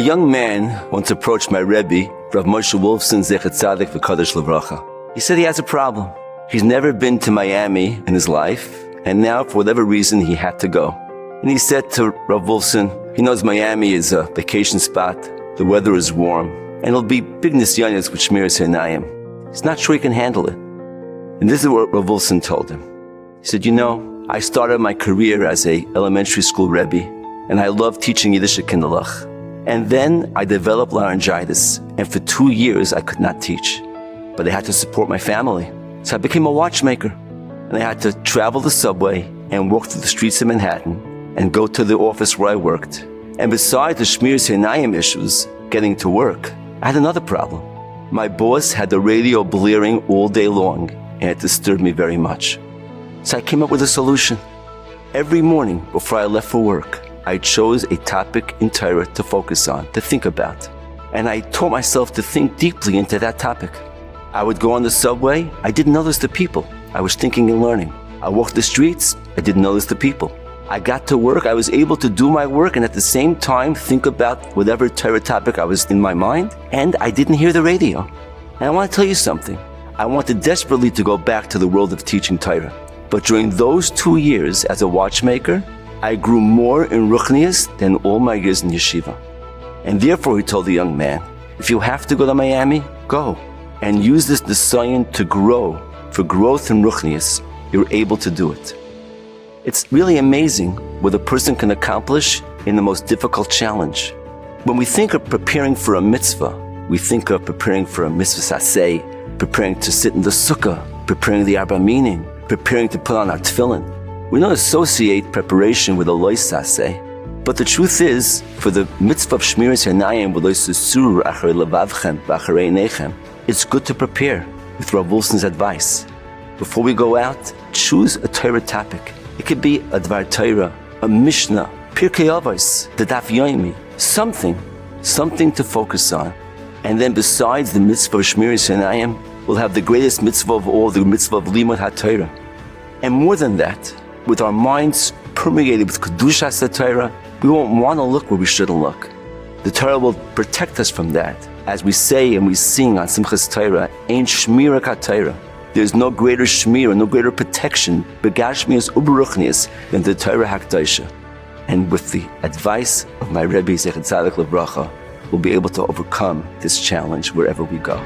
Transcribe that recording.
young man once approached my Rebbe, Rav Moshe Wolfson Zecher Tzadik V'Kadosh Livracha. He said he has a problem. He's never been to Miami in his life, and now for whatever reason he had to go. And he said to Rav Wolfson, he knows Miami is a vacation spot, the weather is warm, and it'll be big nisyanis with Shmiras Einayim. He's not sure he can handle it. And this is what Rav Wolfson told him. He said, I started my career as a elementary school Rebbe, and I loved teaching Yiddish at Kinderlach. And then I developed laryngitis, and for 2 years I could not teach. But I had to support my family. So I became a watchmaker, and I had to travel the subway and walk through the streets of Manhattan and go to the office where I worked. And besides the Shmiras Einayim issues, getting to work, I had another problem. My boss had the radio blaring all day long, and it disturbed me very much. So I came up with a solution. Every morning before I left for work, I chose a topic in Torah to focus on, to think about. And I taught myself to think deeply into that topic. I would go on the subway, I didn't notice the people. I was thinking and learning. I walked the streets, I didn't notice the people. I got to work, I was able to do my work and at the same time think about whatever Torah topic I was in my mind, and I didn't hear the radio. And I want to tell you something. I wanted desperately to go back to the world of teaching Torah. But during those 2 years as a watchmaker, I grew more in Ruchnius than all my years in yeshiva. And therefore, he told the young man, if you have to go to Miami, go. And use this nisayon to grow. For growth in Ruchnius, you're able to do it. It's really amazing what a person can accomplish in the most difficult challenge. When we think of preparing for a mitzvah, we think of preparing for a mitzvah saseh, preparing to sit in the sukkah, preparing the arba minim, preparing to put on our tefillin. We don't associate preparation with a lois saseh. But the truth is, for the mitzvah of Shmiras Einayim v'lo susuru acharei levavchem v'acharei einechem, it's good to prepare with Rav Wolfson's advice. Before we go out, choose a Torah topic. It could be a Dvar Torah, a Mishnah, Pirkei Avos, the Daf Yomi, something to focus on. And then besides the mitzvah of Shmiras Einayim, we'll have the greatest mitzvah of all, the mitzvah of Limud HaTorah. And more than that, with our minds permeated with Kedushas HaTorah, we won't want to look where we shouldn't look. The Torah will protect us from that. As we say and we sing on Simchas Torah, Ein Shmira HaTorah. There's no greater shmira, no greater protection, begashmias uberuchnias, than the Torah HaKadoshah. And with the advice of my Rebbe Zecher Tzadik Livracha, we'll be able to overcome this challenge wherever we go.